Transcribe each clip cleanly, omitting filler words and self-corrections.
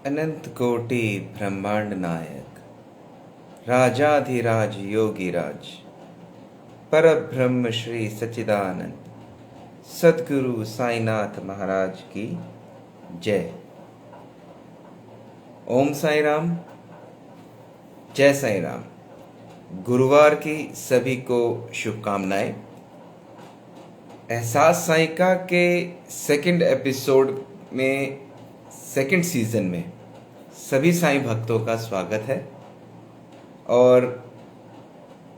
अनंत कोटि ब्रह्मांड नायक, राजाधिराज योगीराज, परब्रह्म श्री सच्चिदानंद सद्गुरु साईनाथ महाराज की जय। ओम साई राम, जय साई राम। गुरुवार की सभी को शुभकामनाएं। एहसास साइका के सेकंड एपिसोड में, सेकंड सीजन में सभी साईं भक्तों का स्वागत है। और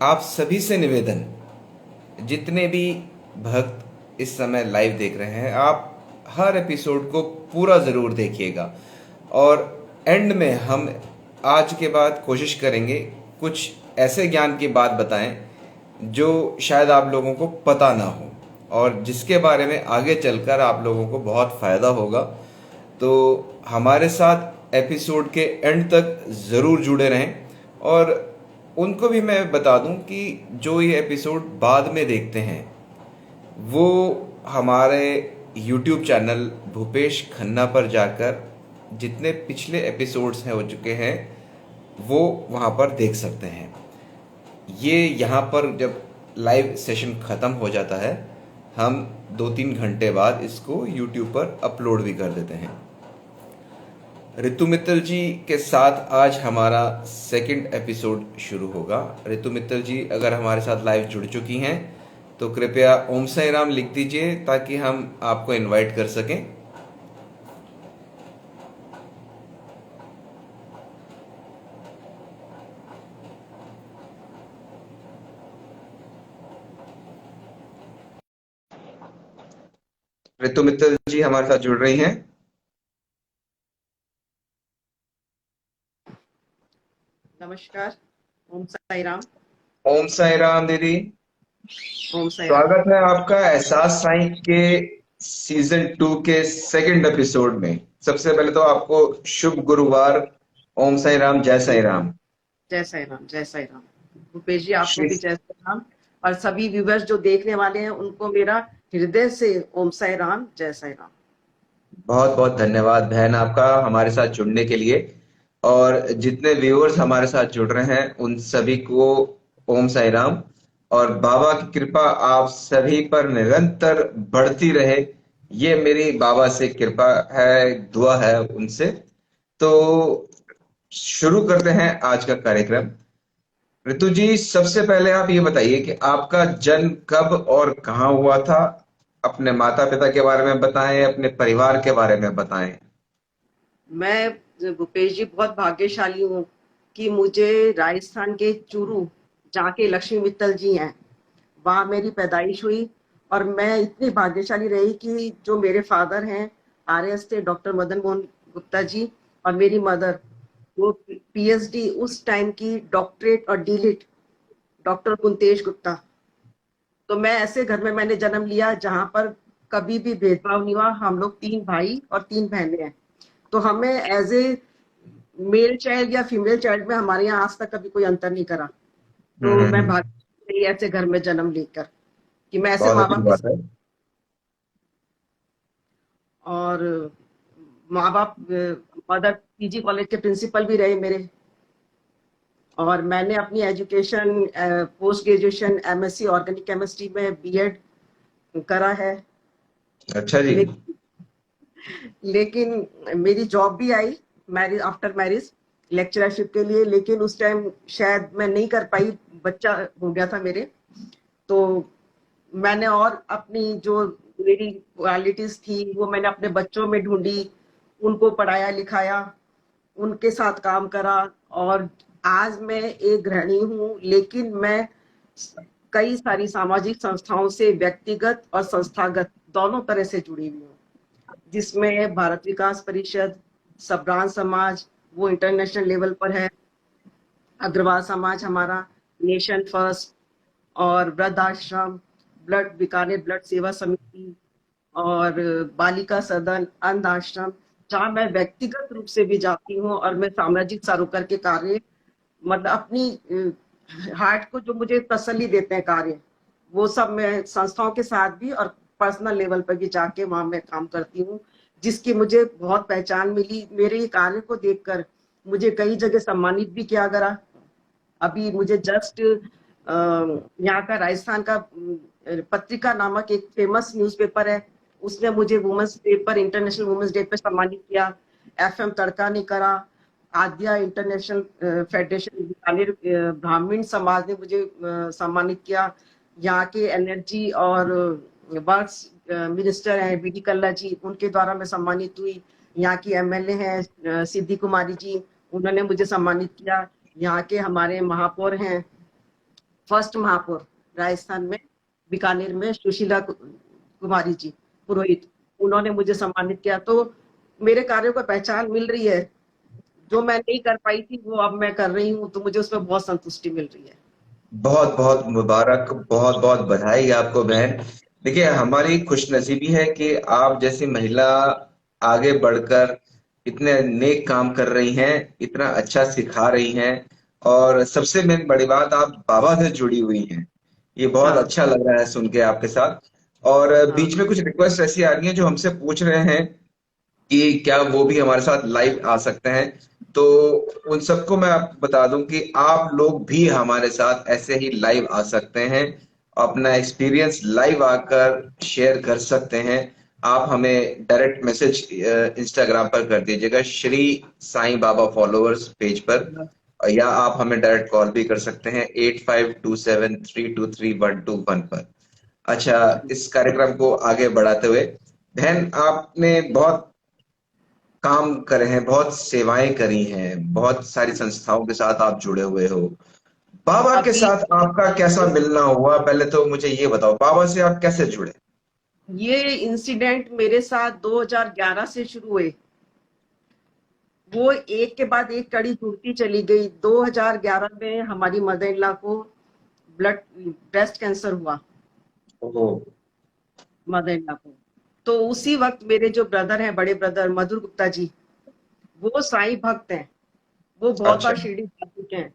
आप सभी से निवेदन, जितने भी भक्त इस समय लाइव देख रहे हैं, आप हर एपिसोड को पूरा ज़रूर देखिएगा। और एंड में हम आज के बाद कोशिश करेंगे कुछ ऐसे ज्ञान की बात बताएं जो शायद आप लोगों को पता ना हो और जिसके बारे में आगे चलकर आप लोगों को बहुत फ़ायदा होगा। तो हमारे साथ एपिसोड के एंड तक ज़रूर जुड़े रहें। और उनको भी मैं बता दूं कि जो ये एपिसोड बाद में देखते हैं वो हमारे YouTube चैनल भूपेश खन्ना पर जाकर जितने पिछले एपिसोड्स हैं हो चुके हैं वो वहाँ पर देख सकते हैं। ये यहाँ पर जब लाइव सेशन ख़त्म हो जाता है, हम 2-3 घंटे बाद इसको YouTube पर अपलोड भी कर देते हैं। ऋतु मित्तल जी के साथ आज हमारा सेकंड एपिसोड शुरू होगा। ऋतु मित्तल जी अगर हमारे साथ लाइव जुड़ चुकी हैं तो कृपया ओम साई राम लिख दीजिए ताकि हम आपको इनवाइट कर सकें। ऋतु मित्तल जी हमारे साथ जुड़ रही हैं। नमस्कार। ओम साई राम। ओम साई राम दीदी, ओम साई राम। स्वागत है आपका एहसास साईं के सीजन 2 के सेकंड एपिसोड में। सबसे पहले तो आपको शुभ गुरुवार। ओम साई राम, जय साई राम। जय साई राम, जय साई राम। भूपेश जी आपको श्री भी जय साई राम। और सभी व्यूवर्स जो देखने वाले हैं उनको मेरा हृदय से ओम साई राम, जय साई राम। बहुत बहुत धन्यवाद बहन आपका हमारे साथ जुड़ने के लिए। और जितने व्यूअर्स हमारे साथ जुड़ रहे हैं उन सभी को ओम साई राम। और बाबा की कृपा आप सभी पर निरंतर बढ़ती रहे, ये मेरी बाबा से कृपा है, दुआ है उनसे। तो शुरू करते हैं आज का कार्यक्रम। ऋतु जी, सबसे पहले आप ये बताइए कि आपका जन्म कब और कहाँ हुआ था। अपने माता पिता के बारे में बताएं, अपने परिवार के बारे में बताएं। मैं भूपेश जी बहुत भाग्यशाली हूँ कि मुझे राजस्थान के चूरू, जहाँ के लक्ष्मी मित्तल जी हैं, वहाँ मेरी पैदाइश हुई। और मैं इतनी भाग्यशाली रही कि जो मेरे फादर हैं RS थे, डॉक्टर मदन मोहन गुप्ता जी, और मेरी मदर वो PhD उस टाइम की डॉक्टरेट और डीलिट डॉक्टर कुंतेश गुप्ता। तो मैं ऐसे घर में मैंने जन्म लिया जहां पर कभी भी भेदभाव नहीं हुआ। हम लोग 3 भाई और 3 बहनें हैं। तो हमें एज ए मेल चाइल्ड या फीमेल चाइल्ड में हमारे यहाँ आज तक कभी कोई अंतर नहीं करा। तो मैं हम्म। भाग्यशाली ऐसे घर में जन्म लेकर कि मैं ऐसे बहुत माँ अच्छी बाप की। बात है। और माँ बाप, मदर PG कॉलेज के प्रिंसिपल भी रहे मेरे। और मैंने अपनी education, post graduation MSc organic chemistry में B.Ed करा है। अच्छा जी। ले, लेकिन मेरी जॉब भी आई मैरिज, आफ्टर मैरिज, लेक्चरशिप के लिए। लेकिन उस टाइम शायद मैं नहीं कर पाई, बच्चा हो गया था मेरे। तो मैंने और अपनी जो मेरी क्वालिटीज थी वो मैंने अपने बच्चों में ढूंढी, उनको पढ़ाया लिखाया, उनके साथ काम करा। और आज मैं एक गृहिणी हूँ, लेकिन मैं कई सारी सामाजिक संस्थाओं से व्यक्तिगत और संस्थागत दोनों तरह से जुड़ी हुई हूँ, जिसमें भारत विकास परिषद, सब्रान समाज, वो इंटरनेशनल लेवल पर है, अग्रवाल समाज हमारा, नेशन फर्स्ट, और वृद्ध आश्रम, ब्लड बीकानेर ब्लड सेवा समिति, और बालिका सदन, अंध आश्रम, जहाँ मैं व्यक्तिगत रूप से भी जाती हूँ। और मैं सामाजिक सरोकार के कार्य, मतलब अपनी हार्ट को जो मुझे तसल्ली देते हैं कार्य, वो सब मैं संस्थाओं के साथ भी और पर्सनल लेवल पर भी जाके वहां मैं काम करती हूँ, जिसकी मुझे बहुत पहचान मिली। मेरे ये कार्य को देखकर मुझे कई जगह सम्मानित भी किया गया। अभी मुझे जस्ट यहाँ का राजस्थान का पत्रिका नामक एक फेमस न्यूज़पेपर है, उसने मुझे वुमेन्स डे पर, इंटरनेशनल वुमेन्स डे पर सम्मानित किया। एफएम तड़का ने करा, आद्या इंटरनेशनल फेडरेशन बीकानेर ब्राह्मण समाज ने मुझे सम्मानित किया। यहाँ के एनर्जी और वर्क्स मिनिस्टर हैं बीडी कल्ला जी, उनके द्वारा मैं सम्मानित हुई। यहाँ की एमएलए हैं सिद्धि कुमारी जी, उन्होंने मुझे सम्मानित किया। यहाँ के हमारे महापौर हैं, फर्स्ट महापौर राजस्थान में बीकानेर में सुशीला कुमारी जी पुरोहित, उन्होंने मुझे सम्मानित किया। तो मेरे कार्यों को पहचान मिल रही है, जो मैं नहीं कर पाई थी वो अब मैं कर रही हूँ, तो मुझे उसमें बहुत संतुष्टि मिल रही है। बहुत बहुत मुबारक, बहुत बहुत बधाई आपको बहन। देखिए, हमारी खुशनसीबी है कि आप जैसी महिला आगे बढ़कर इतने नेक काम कर रही हैं, इतना अच्छा सिखा रही हैं, और सबसे मेन बड़ी बात, आप बाबा से जुड़ी हुई हैं। ये बहुत हाँ अच्छा लग रहा है सुन के आपके साथ। और हाँ बीच में कुछ रिक्वेस्ट ऐसी आ रही हैं जो हमसे पूछ रहे हैं कि क्या वो भी हमारे साथ लाइव आ सकते हैं। तो उन सबको मैं आपको बता दूं कि आप लोग भी हमारे साथ ऐसे ही लाइव आ सकते हैं, अपना एक्सपीरियंस लाइव आकर शेयर कर सकते हैं। आप हमें डायरेक्ट मैसेज इंस्टाग्राम पर कर दीजिएगा, श्री साईं बाबा फॉलोअर्स पेज पर, या आप हमें डायरेक्ट कॉल भी कर सकते हैं 8527323121 पर। अच्छा, इस कार्यक्रम को आगे बढ़ाते हुए, बहन आपने बहुत काम करे हैं, बहुत सेवाएं करी हैं, बहुत सारी संस्थाओं के साथ आप जुड़े हुए हो। बाबा के अभी साथ आपका कैसा मिलना हुआ, पहले तो मुझे ये बताओ, बाबा से आप कैसे जुड़े? ये इंसिडेंट मेरे साथ 2011 से शुरू हुए, वो एक के बाद एक कड़ी जुड़ती चली गई। 2011 में हमारी मदर इन लॉ को ब्रेस्ट कैंसर हुआ, ओहो। मदर इन लॉ को। तो उसी वक्त मेरे जो ब्रदर हैं, बड़े ब्रदर मधुर गुप्ता जी, वो साईं भक्त हैं, वो बहुत अच्छा। बार शिरडी जा चुके हैं।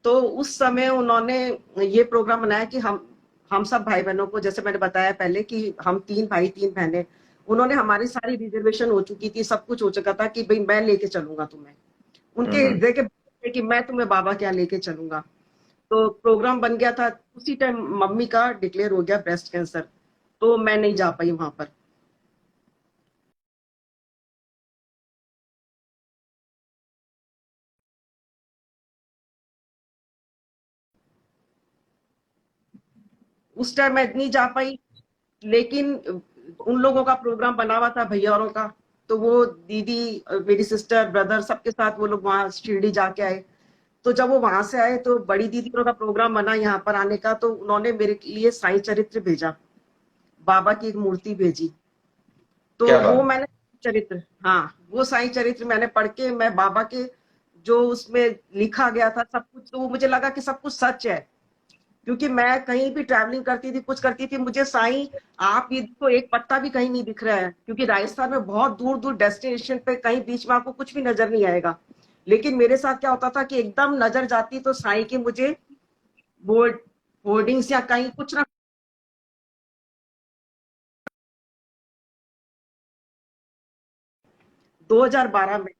तो उस समय उन्होंने ये प्रोग्राम बनाया कि हम सब भाई बहनों को, जैसे मैंने बताया पहले कि हम 3 भाई 3 बहनें, उन्होंने, हमारी सारी रिजर्वेशन हो चुकी थी, सब कुछ हो चुका था कि भाई मैं लेके चलूंगा तुम्हें, उनके हम्म। हृदय के कि मैं तुम्हें बाबा के यहाँ लेके चलूंगा। तो प्रोग्राम बन गया था, उसी टाइम मम्मी का डिक्लेयर हो गया ब्रेस्ट कैंसर, तो मैं नहीं जा पाई वहां पर। उस टाइम मैं नहीं जा पाई, लेकिन उन लोगों का प्रोग्राम बना हुआ था भैया औरों का, तो वो दीदी, मेरी सिस्टर, ब्रदर, सबके साथ वो लोग वहां शिरडी जाके आए। तो जब वो वहां से आए तो बड़ी दीदी का प्रोग्राम बना यहाँ पर आने का, तो उन्होंने मेरे लिए साईं चरित्र भेजा, बाबा की एक मूर्ति भेजी। तो क्या वो बात। मैंने चरित्र, हाँ, वो साईं चरित्र मैंने पढ़ के, मैं बाबा के जो उसमें लिखा गया था सब कुछ, तो वो मुझे लगा कि सब कुछ सच है। क्योंकि मैं कहीं भी ट्रैवलिंग करती थी, कुछ करती थी, मुझे साईं, आप ये देखो एक पत्ता भी कहीं नहीं दिख रहा है, क्योंकि राजस्थान में बहुत दूर दूर डेस्टिनेशन पे कहीं बीच में आपको कुछ भी नजर नहीं आएगा। लेकिन मेरे साथ क्या होता था कि एकदम नजर जाती तो साईं की मुझे बोर्ड होर्डिंग्स या कहीं कुछ ना। 2012 में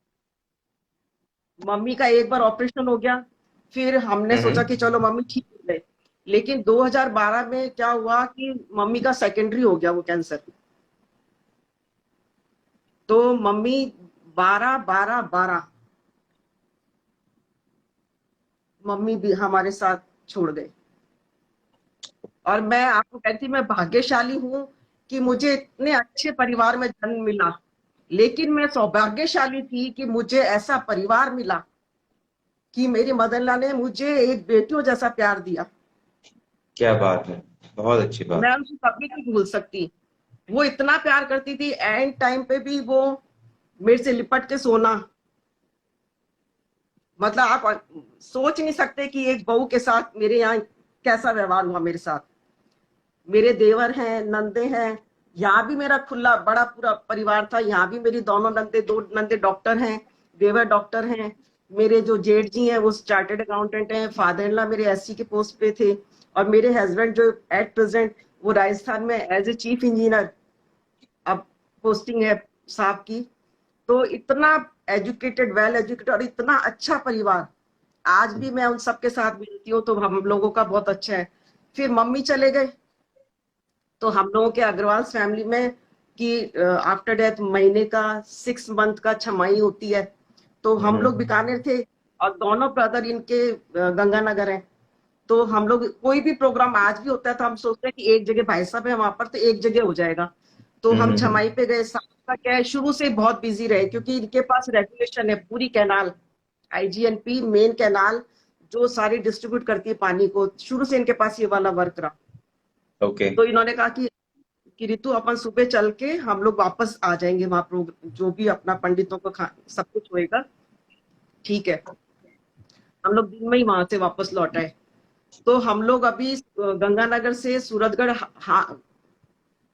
मम्मी का एक बार ऑपरेशन हो गया, फिर हमने सोचा हम्म। कि चलो मम्मी ठीक हो गए। लेकिन 2012 में क्या हुआ कि मम्मी का सेकेंडरी हो गया वो कैंसर। तो मम्मी 12-12-12 मम्मी भी हमारे साथ छोड़ गए। और मैं आपको कहती, मैं भाग्यशाली हूँ कि मुझे इतने अच्छे परिवार में जन्म मिला। लेकिन मैं सौभाग्यशाली थी कि मुझे ऐसा परिवार मिला कि मेरी मदरला ने मुझे एक बेटियों जैसा प्यार दिया। क्या बात है, बहुत अच्छी मैं बात। उनको कभी नहीं भूल सकती। वो इतना प्यार करती थी, एंड टाइम पे भी वो मेरे से लिपट के सोना, मतलब आप सोच नहीं सकते कि एक बहू के साथ मेरे यहाँ कैसा व्यवहार हुआ मेरे साथ। मेरे देवर हैं, नंदे हैं, यहाँ भी मेरा खुला बड़ा पूरा परिवार था। यहाँ भी मेरी दोनों नंदे, 2 नंदे डॉक्टर हैं, देवर डॉक्टर हैं। मेरे जो जेठ जी हैं वो चार्टेड अकाउंटेंट हैं, फादर इन लॉ मेरे एससी के पोस्ट पे थे, और मेरे हस्बैंड जो एट प्रेजेंट वो राजस्थान में एज ए चीफ इंजीनियर अब पोस्टिंग है साहब की। तो इतना एजुकेटेड, वेल एजुकेटेड और इतना अच्छा परिवार, आज भी मैं उन सबके साथ मिलती हूँ तो हम लोगों का बहुत अच्छा है। फिर मम्मी चले गए तो हम लोगों के अग्रवाल फैमिली में कि आफ्टर डेथ महीने का 6 मंथ का छमाई होती है। तो हम लोग बीकानेर थे और दोनों ब्रदर इनके गंगानगर हैं। तो हम लोग कोई भी प्रोग्राम आज भी होता है तो हम सोचते हैं कि एक जगह भाई साहब है वहां पर तो एक जगह हो जाएगा। तो हम छमाई पे गए। साहब का क्या है, शुरू से बहुत बिजी रहे क्योंकि इनके पास रेगुलेशन है पूरी कैनाल, आईजीएनपी मेन कैनाल जो सारी डिस्ट्रीब्यूट करती है पानी को, शुरू से इनके पास ये वाला वर्क रहा। ओके। तो इन्होंने कहा कि रितु अपन सुबह चल के हम लोग वापस आ जाएंगे वहां पर, जो भी अपना पंडितों को सब कुछ होएगा ठीक है। हम लोग दिन में ही वहां से वापस लौट आए। तो हम लोग अभी गंगानगर से सूरतगढ़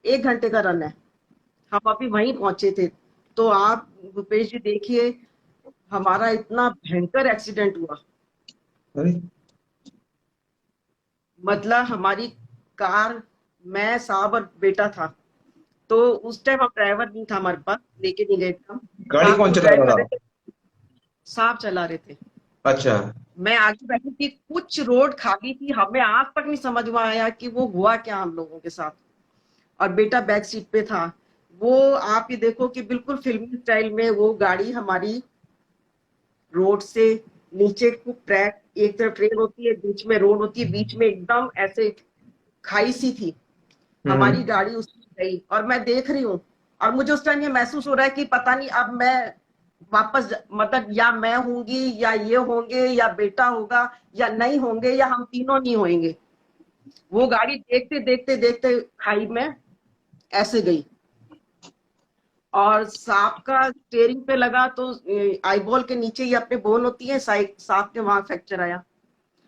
1 घंटे का रन है, हम अभी वहीं पहुंचे थे। तो आप भूपेश जी देखिए, हमारा इतना भयंकर एक्सीडेंट हुआ। अरे मतलब हमारी कार, मैं साहब और बेटा था। तो उस टाइम अब ड्राइवर नहीं था हमारे पास, लेके नहीं गए थे हम। गाड़ी साहब कौन खुद चला ड्राइव रहा कर रहे था? थे, साहब चला रहे थे। अच्छा। मैं आगे बैठी थी, कुछ रोड खाली थी, हमें आज तक नहीं समझ में आया कि वो हुआ क्या हम लोगों के साथ। और बेटा बैक सीट पे था। वो आप ये देखो कि बिल्कुल फिल्मी स्टाइल में वो गाड़ी हमारी रोड से नीचे को ट्रैक, एक तरफ ट्रेन होती है बीच में रोड होती है, बीच में एकदम ऐसे खाई सी थी। हमारी गाड़ी उसमें गई और मैं देख रही हूँ। और मुझे उस टाइम ये महसूस हो रहा है कि पता नहीं अब मैं वापस मतलब या मैं होंगी या ये होंगे या बेटा होगा या नहीं होंगे या हम तीनों नहीं होंगे। वो गाड़ी देखते देखते देखते खाई में ऐसे गई और सांप का स्टेयरिंग पे लगा तो आईबॉल के नीचे ही अपने बोन होती है साइड, सांप के वहां फ्रैक्चर आया।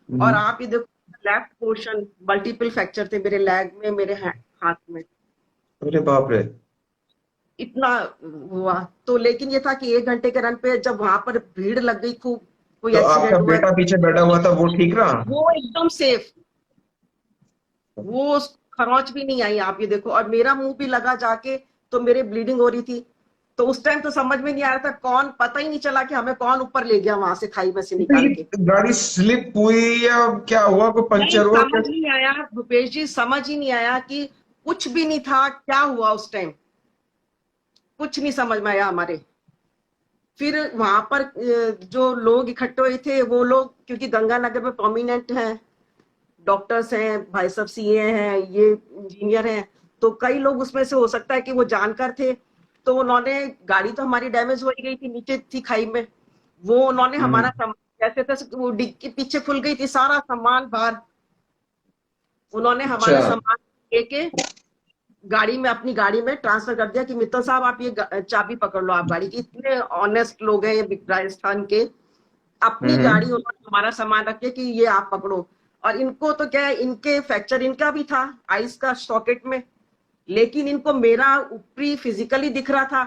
और आप ये देखो लेफ्ट पोर्शन मल्टीपल फ्रैक्चर थे मेरे लेग में, मेरे हाथ में। अरे बाप रे। इतना हुआ। तो लेकिन ये था कि 1 घंटे के रन पे जब वहां पर भीड़ लग गई खूब, कोई तो आपका एक्सीडेंट हुआ है, बेटा पीछे बैठा हुआ था, वो ठीक रहा? वो एकदम सेफ, वो खरोंच भी नहीं आई। आप ये देखो, और मेरा मुंह भी लगा जाके तो मेरे ब्लीडिंग हो रही थी। तो उस टाइम तो समझ में नहीं आ रहा था कौन, पता ही नहीं चला कि हमें कौन ऊपर ले गया वहां से खाई में से तो निकाल के। ये गाड़ी स्लिप हुई या क्या हुआ, कोई नहीं पंचर हुआ समझ क्या? नहीं आया भूपेश जी, समझ ही नहीं आया कि कुछ भी नहीं था, क्या हुआ उस टाइम कुछ नहीं समझ में आया हमारे। फिर वहां पर जो लोग इकट्ठे हुए थे वो लोग, क्योंकि गंगानगर में प्रोमिनेंट हैं, डॉक्टर्स हैं, भाई साहब सीए हैं, ये इंजीनियर हैं, तो कई लोग उसमें से हो सकता है कि वो जानकार थे। तो उन्होंने, गाड़ी तो हमारी डैमेज हो ही गई थी, नीचे थी खाई में, वो उन्होंने हमारा सामान जैसे तैसे, वो डिग्गी पीछे खुल गई थी, सारा सामान बाहर, उन्होंने अच्छा। हमारा सामान लेके गाड़ी में, अपनी गाड़ी में ट्रांसफर कर दिया कि मित्तल साहब आप ये चाबी पकड़ लो आप गाड़ी की। इतने ऑनेस्ट लोग हैं ये राजस्थान के, अपनी गाड़ी उन्होंने हमारा सामान रख के कि ये आप पकड़ो। और इनको तो क्या है, इनके फ्रैक्चर इनका भी था आइस का सॉकेट में, लेकिन इनको मेरा ऊपरी फिजिकली दिख रहा था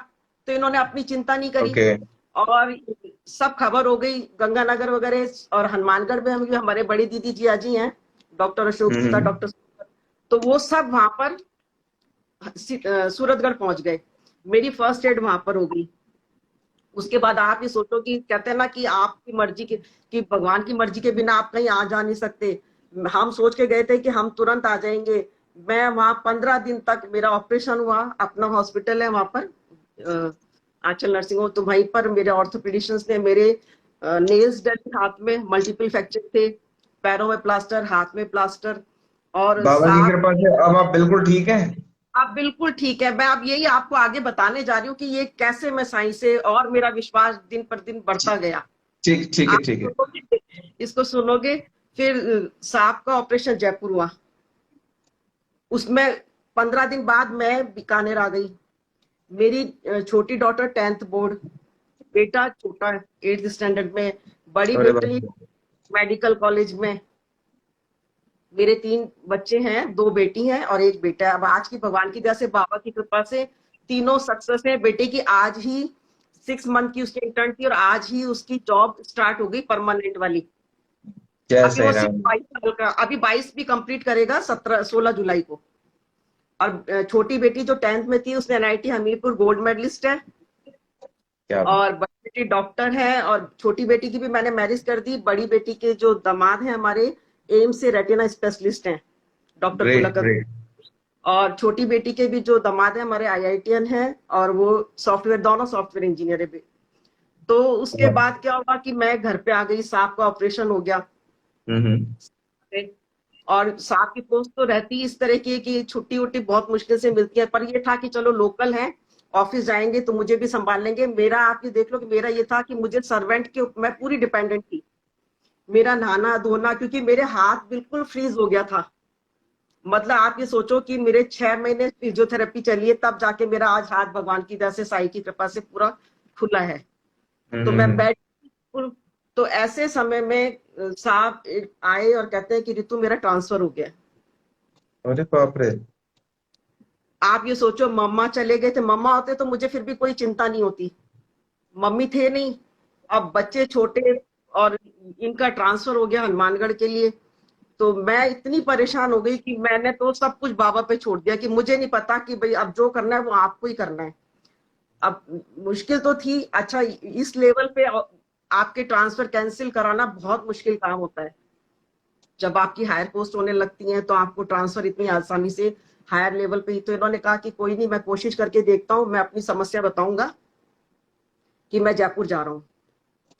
तो इन्होंने अपनी चिंता नहीं करी। ओके। और सब खबर हो गई गंगानगर वगैरह, और हनुमानगढ़ में हम हमारे बड़ी दीदी जी आजी हैं, डॉक्टर अशोक गुप्ता, डॉक्टर, तो वो सब वहां पर सूरतगढ़ पहुंच गए। मेरी फर्स्ट एड वहां पर हो गई। उसके बाद आप ये सोचो कि कहते हैं ना कि आपकी मर्जी की, कि भगवान की मर्जी के बिना आप कहीं आ जा नहीं सकते। हम सोच के गए थे कि हम तुरंत आ जाएंगे। मैं वहां 15 दिन तक, मेरा ऑपरेशन हुआ, अपना हॉस्पिटल है वहां पर आंचल नर्सिंग होम, तो वहीं पर मेरे ऑर्थोपेडिशियंस ने मेरे नेल्स डले, हाथ में मल्टीपल फ्रैक्चर थे, पैरों में प्लास्टर, हाथ में प्लास्टर। और बाबा की 7, कृपा से अब आप बिल्कुल ठीक हैं? आप बिल्कुल ठीक है। मैं अब यही आपको आगे बताने जा रही हूँ कि ये कैसे मैं साइंस से, और मेरा विश्वास दिन पर दिन बढ़ता गया। ठीक ठीक है, आप ठीक है। सुनोगे, इसको सुनोगे। फिर सांप का ऑपरेशन जयपुर हुआ, उसमें 15 दिन बाद मैं बीकानेर आ गई। मेरी छोटी डॉटर 10th बोर्ड, बेटा छोटा 8th स्टैंडर्ड में, बड़ी अरे बाप बेटी रे। मेडिकल कॉलेज में। मेरे 3 बच्चे हैं, 2 बेटी हैं और 1 बेटा है। अब आज की भगवान की दया से, बाबा की कृपा से तीनों सक्सेस है। बेटे की आज ही 6 मंथ की उसकी इंटर्न थी और आज ही उसकी जॉब स्टार्ट हो गई परमानेंट वाली। जय अभी साई वो सिर्फ राम। 22 साल का, अभी 22 भी कंप्लीट करेगा 16 जुलाई को। और छोटी बेटी जो 10th में थी उसने एनआईटी हमीरपुर गोल्ड मेडलिस्ट है, क्या और बड़ी बेटी डॉक्टर है, और छोटी बेटी की भी मैंने मैरिज कर दी। बड़ी बेटी के जो दामाद हैं हमारे एम्स से रेटिना स्पेशलिस्ट हैं, डॉक्टर ग्रेट पुलक। ग्रेट। और छोटी बेटी के भी जो दामाद है हमारे आईआईटीएन हैं, और वो सॉफ्टवेयर, दोनों सॉफ्टवेयर इंजीनियर है भी। तो उसके बाद क्या हुआ कि मैं घर पे आ गई, सांप का ऑपरेशन हो गया। हम्म। और सांप की पोस्ट तो रहती इस तरह की है कि छुट्टी उट्टी बहुत मुश्किल से मिलती है, पर ये था कि चलो लोकल है, ऑफिस जाएंगे तो मुझे भी संभाल लेंगे। मेरा, आप ये देख लो कि मेरा ये था कि मुझे सर्वेंट के मैं पूरी डिपेंडेंट थी। मेरा नहाना धोना, क्योंकि मेरे हाथ बिल्कुल फ्रीज हो गया था। मतलब आप ये सोचो कि मेरे 6 महीने फिजियोथेरेपी चली है, तब जाके मेरा आज हाथ भगवान की दया से, साई की कृपा से पूरा खुला है। तो मैं हम्म। बैठ, तो ऐसे समय में साहब आए और कहते हैं कि रितु मेरा ट्रांसफर हो गया। अरे बाप रे। आप ये सोचो, मम्मा चले गए थे, मम्मा होते तो मुझे फिर भी कोई चिंता नहीं होती, मम्मी थे नहीं। अब बच्चे छोटे, और इनका ट्रांसफर हो गया हनुमानगढ़ के लिए। तो मैं इतनी परेशान हो गई कि मैंने तो सब कुछ बाबा पे छोड़ दिया, कि मुझे नहीं पता, कि भाई अब जो करना है वो आपको ही करना है। अब मुश्किल तो थी, अच्छा इस लेवल पे आपके ट्रांसफर कैंसिल कराना बहुत मुश्किल काम होता है। जब आपकी हायर पोस्ट होने लगती है तो आपको ट्रांसफर इतनी आसानी से हायर लेवल पे ही। तो इन्होंने कहा कि कोई नहीं, मैं कोशिश करके देखता हूँ, मैं अपनी समस्या बताऊंगा कि मैं जयपुर जा रहा हूँ।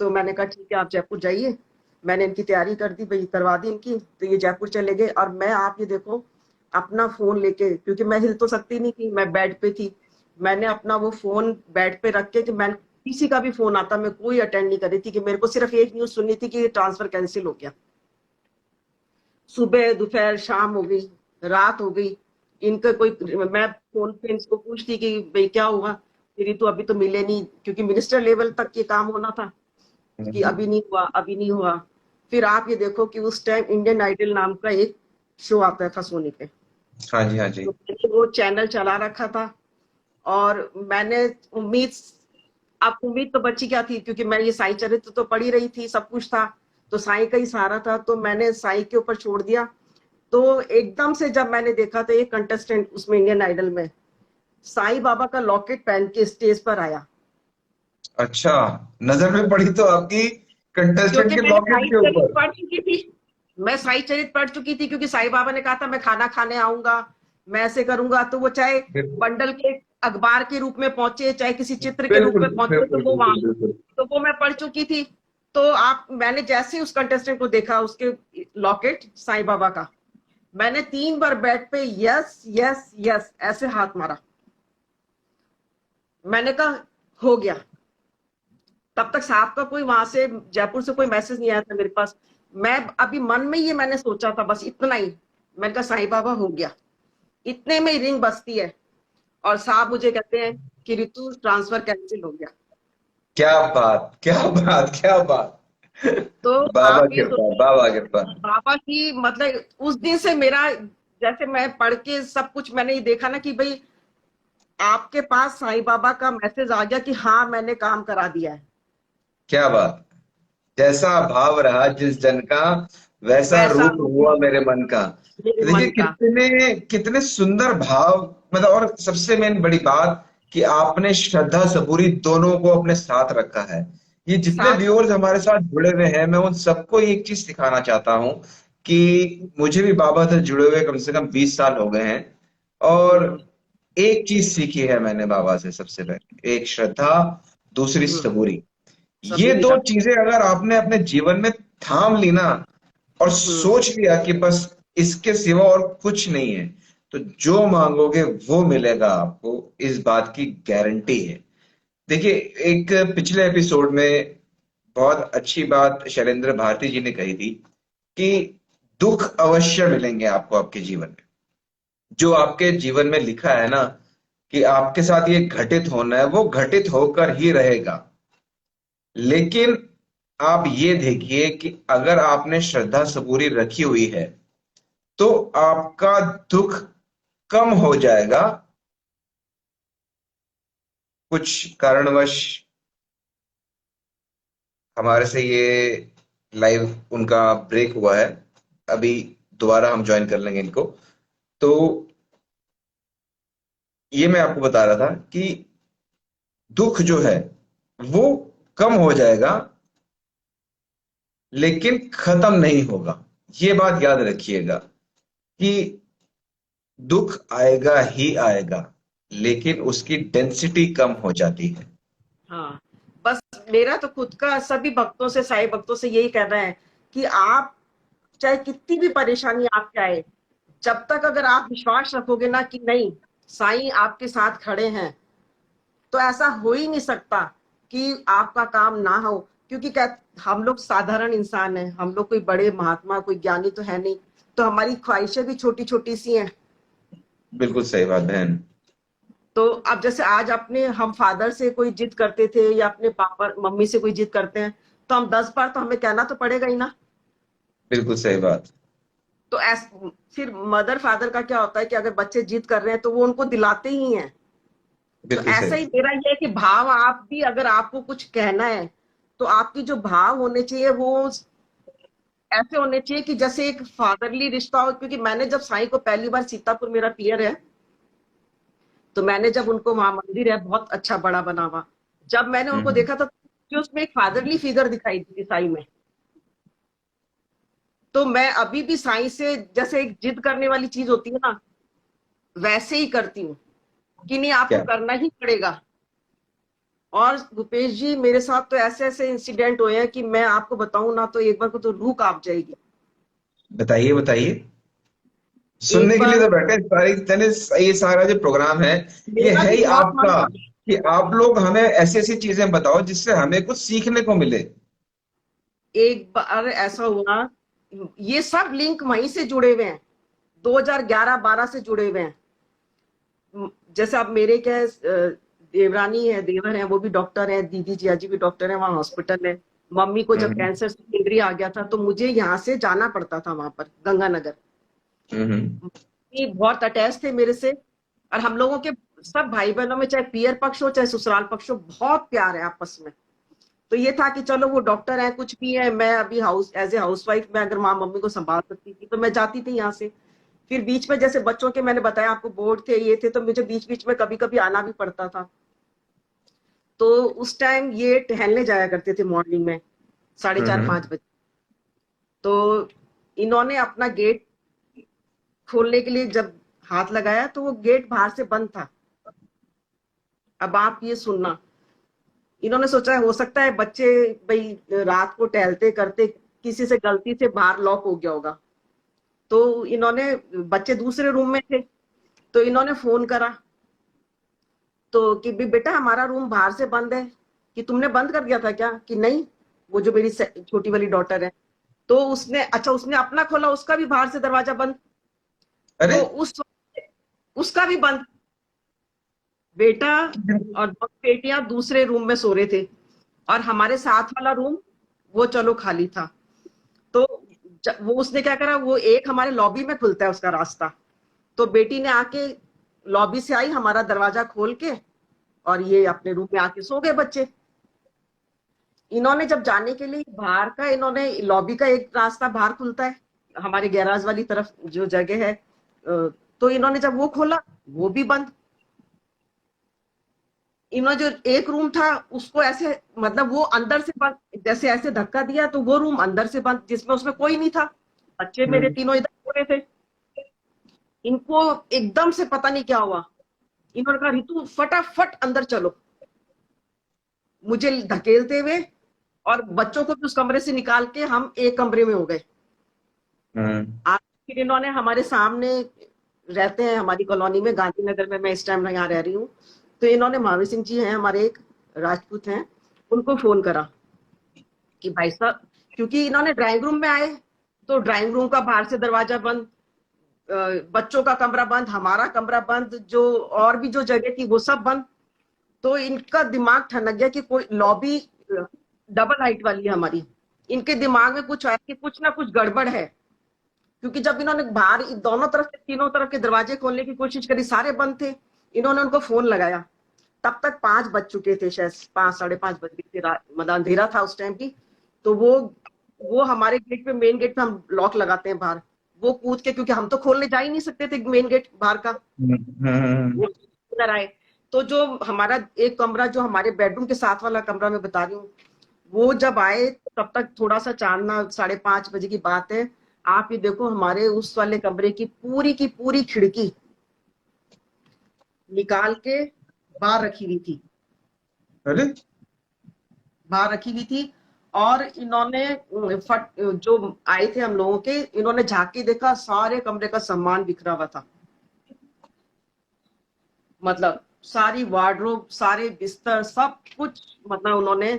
तो मैंने कहा ठीक है, आप जयपुर जाइए। मैंने इनकी तैयारी कर दी भाई, करवा दी इनकी, तो ये जयपुर चले गए। और मैं, आप ये देखो, अपना फोन लेके, क्योंकि मैं हिल तो सकती नहीं थी, मैं बेड पे थी, मैंने अपना वो फोन बेड पे रख के, कि मैं किसी का भी फोन आता मैं कोई अटेंड नहीं कर रही थी, कि मेरे को सिर्फ एक न्यूज सुननी थी कि ट्रांसफर कैंसिल हो गया। सुबह दोपहर शाम हो गई, रात हो गई, इनका कोई, मैं फोन पे इनको पूछती कि भाई क्या हुआ, तेरी तो अभी तो मिले नहीं, क्योंकि मिनिस्टर लेवल तक ये काम होना था, कि हम्म। अभी नहीं हुआ, अभी नहीं हुआ। फिर आप ये देखो कि उस टाइम इंडियन आइडल नाम का एक शो आता था सोनी पे, हाँ जी हाँ जी। तो मैंने वो चैनल चला रखा था। और मैंने उम्मीद, अब उम्मीद तो बची क्या थी, क्योंकि मैं ये साईं चरित्र तो पढ़ी रही थी, सब कुछ था, तो साईं का ही सहारा था, तो मैंने साईं के ऊपर छोड़ दिया। तो एकदम से जब मैंने देखा तो एक कंटेस्टेंट उसमें इंडियन आइडल में साईं बाबा का लॉकेट पहन के स्टेज पर आया। अच्छा, नजर में पड़ी तो आपकी कंटेस्टेंट क्योंकि के मैंने लॉकेट साई के चरित्र ऊपर। पढ़ चुकी थी, मैं साई चरित्र पढ़ चुकी थी, क्योंकि साईं बाबा ने कहा था मैं खाना खाने आऊंगा, मैं ऐसे करूंगा। तो वो चाहे बिल्कुल बंडल के अखबार के रूप में पहुंचे, चाहे किसी चित्र के रूप बिल्कुल में पहुंचे, तो बिल्कुल वो वहां, बिल्कुल बिल्कुल। तो वो मैं पढ़ चुकी थी। तो आप, मैंने जैसे ही उस कंटेस्टेंट को देखा, उसके लॉकेट साईं बाबा का, मैंने 3 बार बेड पे यस यस यस ऐसे हाथ मारा। मैंने कहा हो गया। तब तक साहब का कोई वहां से जयपुर से कोई मैसेज नहीं आया था मेरे पास। मैं अभी मन में ये मैंने सोचा था, बस इतना ही। मैंने कहा साईं बाबा हो गया, इतने में ही रिंग बजती है, और साहब मुझे कहते हैं कि ऋतु ट्रांसफर कैंसिल हो गया। क्या बात क्या बात क्या बात। तो बाबा आप ये कृपा सोचिए, बाबा कृपा। बाबा की मतलब उस दिन से मेरा, जैसे मैं पढ़ के सब कुछ मैंने ये देखा ना कि भाई आपके पास साईं बाबा का मैसेज आ गया कि हाँ मैंने काम करा दिया है, क्या बात। जैसा भाव रहा जिस जन का, वैसा वैसा रूप रूप हुआ मेरे मन का। मेरे तो देखिए मन का। कितने कितने सुंदर भाव, मतलब, और सबसे मेन बड़ी बात कि आपने श्रद्धा सबूरी दोनों को अपने साथ रखा है। ये जितने साथ व्यूअर्स हमारे साथ जुड़े हुए हैं, मैं उन सबको एक चीज सिखाना चाहता हूँ कि मुझे भी बाबा से जुड़े हुए कम से कम 20 साल हो गए हैं। और हम्म, एक चीज सीखी है मैंने बाबा से, सबसे पहले एक श्रद्धा, दूसरी हम्म, सबूरी। ये सबूरी दो रख। चीजें अगर आपने अपने जीवन में थाम ली ना, और हम्म, सोच लिया कि बस इसके सिवा और कुछ नहीं है, तो जो मांगोगे वो मिलेगा आपको, इस बात की गारंटी है। देखिए, एक पिछले एपिसोड में बहुत अच्छी बात शैलेंद्र भारती जी ने कही थी कि दुख अवश्य मिलेंगे आपको आपके जीवन में। जो आपके जीवन में लिखा है ना कि आपके साथ ये घटित होना है, वो घटित होकर ही रहेगा। लेकिन आप ये देखिए कि अगर आपने श्रद्धा सबूरी रखी हुई है, तो आपका दुख कम हो जाएगा। कुछ कारणवश हमारे से ये लाइव उनका ब्रेक हुआ है। अभी दोबारा हम ज्वाइन कर लेंगे इनको। तो ये मैं आपको बता रहा था कि दुख जो है वो कम हो जाएगा, लेकिन खत्म नहीं होगा। ये बात याद रखिएगा कि दुख आएगा ही आएगा, लेकिन उसकी डेंसिटी कम हो जाती है। हाँ, बस मेरा तो खुद का सभी भक्तों से, साईं भक्तों से यही कहना है कि आप चाहे कितनी भी परेशानी आपके आए, जब तक अगर आप विश्वास रखोगे ना कि नहीं, साईं आपके साथ खड़े हैं, तो ऐसा हो ही नहीं सकता कि आपका काम ना हो। क्योंकि क्या, हम लोग साधारण इंसान हैं, हम लोग कोई बड़े महात्मा, कोई ज्ञानी तो है नहीं, तो हमारी ख्वाहिशें भी छोटी छोटी सी हैं। बिल्कुल सही बात बहन। तो अब जैसे आज अपने हम फादर से कोई जिद करते थे या अपने पापा मम्मी से कोई जिद करते हैं, तो हम 10 बार तो हमें कहना तो पड़ेगा ही ना। बिल्कुल सही बात। तो फिर मदर फादर का क्या होता है कि अगर बच्चे जिद कर रहे हैं तो वो उनको दिलाते ही हैं। तो बिल्कुल ऐसा सही। ही मेरा ये है कि भाव, आप भी अगर आपको कुछ कहना है, तो आपकी जो भाव होने चाहिए वो ऐसे होने चाहिए कि जैसे एक फादरली रिश्ता हो। क्योंकि मैंने जब साईं को पहली बार, सीतापुर मेरा पियर है, तो मैंने जब उनको, वहां मंदिर है बहुत अच्छा बड़ा बना हुआ, जब मैंने उनको हम्म। देखा था, तो उसमें एक फादरली फिगर दिखाई दी थी साईं में। तो मैं अभी भी साईं से, जैसे एक जिद करने वाली चीज होती है ना, वैसे ही करती हूँ कि नहीं, आपको क्या? करना ही पड़ेगा। और भूपेश जी, मेरे साथ तो ऐसे ऐसे इंसिडेंट हुए हैं कि मैं आपको बताऊं ना, तो एक बार को तो रूह कांप जाएगी। बताइए बताइए। एक सुनने के लिए बार, तो बैठे हैं। ये सारा जो प्रोग्राम है, ये मेरा है भी ही बहुत मन आपका, था। कि आप लोग हमें ऐसी ऐसी चीजें बताओ जिससे हमें कुछ सीखने को मिले। एक बार ऐसा हुआ, ये सब लिंक वहीं से जुड़े हुए हैं, 2011-12 से जुड़े हुए हैं। जैसे अब मेरे क्या है, देवरानी है, देवर है, वो भी डॉक्टर है, दीदी जिया जी भी डॉक्टर है, वहाँ हॉस्पिटल है। मम्मी को जब हम्म। कैंसर से डिग्री आ गया था, तो मुझे यहाँ से जाना पड़ता था वहां पर गंगानगर। हम्म। ये बहुत अटैच थे मेरे से। और हम लोगों के सब भाई बहनों में, चाहे पियर पक्ष हो चाहे ससुराल पक्ष हो, बहुत प्यार है आपस में। तो ये था कि चलो वो डॉक्टर है, कुछ भी है, मैं अभी house as a housewife, मैं अगर माँ मम्मी को संभाल सकती थी तो मैं जाती थी यहाँ से। फिर बीच में जैसे बच्चों के, मैंने बताया आपको, बोर्ड थे, ये थे, तो मुझे बीच बीच में कभी कभी आना भी पड़ता था। तो उस टाइम ये टहलने जाया करते थे मॉर्निंग में, साढ़े चार हम्म। 5 बजे। तो इन्होंने अपना गेट खोलने के लिए जब हाथ लगाया, तो वो गेट बाहर से बंद था। अब आप ये सुनना, इन्होंने सोचा हो सकता है बच्चे भाई रात को टहलते करते किसी से गलती से बाहर लॉक हो गया होगा। तो इन्होंने, बच्चे दूसरे रूम में थे, तो इन्होंने फोन करा, तो कि भी बेटा हमारा रूम बाहर से बंद है, कि तुमने बंद कर दिया था क्या, कि नहीं, वो जो मेरी छोटी वाली डॉटर है। तो उसने, अच्छा, उसने अपना खोला, उसका भी बाहर से दरवाजा बंद। अरे। तो उसका भी बंद। बेटा और 2 बेटियां दूसरे रूम में सो रहे थे, और हमारे साथ वाला रूम वो चलो खाली था। तो वो उसने क्या करा, वो एक हमारे लॉबी में खुलता है उसका रास्ता, तो बेटी ने आके लॉबी से आई, हमारा दरवाजा खोल के, और ये अपने रूम में आके सो गए बच्चे। इन्होंने जब जाने के लिए बाहर का, इन्होंने लॉबी का एक रास्ता बाहर खुलता है हमारे गैराज वाली तरफ जो जगह है, तो इन्होंने जब वो खोला, वो भी बंद। इन्होंने जो एक रूम था उसको ऐसे, मतलब वो अंदर से बंद, जैसे ऐसे धक्का दिया तो वो रूम अंदर से बंद, जिसमें उसमें कोई नहीं था। बच्चे मेरे हम्म। तीनों इधर सो रहे थे। इनको एकदम से पता नहीं क्या हुआ, इन्होंने कहा रितु फटाफट अंदर चलो, मुझे धकेलते हुए, और बच्चों को भी उस कमरे से निकाल के हम एक कमरे में हो गए। हम्म। फिर इन्होंने हमारे सामने, रहते हैं हमारी कॉलोनी में, गांधीनगर में, मैं इस टाइम यहाँ रह रही हूँ, तो इन्होंने, महावीर सिंह जी हैं हमारे एक, राजपूत हैं, उनको फोन करा कि भाई साहब, क्योंकि इन्होंने ड्राइंग रूम में आए, तो ड्राइंग रूम का बाहर से दरवाजा बंद, बच्चों का कमरा बंद, हमारा कमरा बंद, जो और भी जो जगह थी वो सब बंद। तो इनका दिमाग ठनक गया कि कोई लॉबी डबल हाइट वाली है हमारी, इनके दिमाग में कुछ आया कि कुछ ना कुछ गड़बड़ है। क्योंकि जब इन्होंने बाहर दोनों तरफ से, तीनों तरफ के दरवाजे खोलने की कोशिश करी, सारे बंद थे। इन्होंने उनको फोन लगाया, तब तक 5 बज चुके थे, शायद 5, 5:30 बज गए थे, मतलब अंधेरा था उस टाइम की। तो वो हमारे गेट पे, मेन गेट पे हम लॉक लगाते हैं बाहर, वो कूद के, क्योंकि हम तो खोलने जा ही नहीं सकते थे मेन गेट बाहर का, हम्म। वो अंदर आए, तो जो हमारा एक कमरा, जो हमारे बेडरूम के साथ वाला कमरा मैं बता रही हूँ, वो जब आए तब तक थोड़ा सा चांदना 5:30 बजे की बात है। आप ये देखो, हमारे उस वाले कमरे की पूरी खिड़की निकाल के बाहर रखी हुई थी, अरे बाहर रखी हुई थी। और इन्होंने फट जो आए थे हम लोगों के, इन्होंने झांक के देखा, सारे कमरे का सामान बिखरा हुआ था। मतलब सारी वार्डरोब, सारे बिस्तर, सब कुछ, मतलब उन्होंने,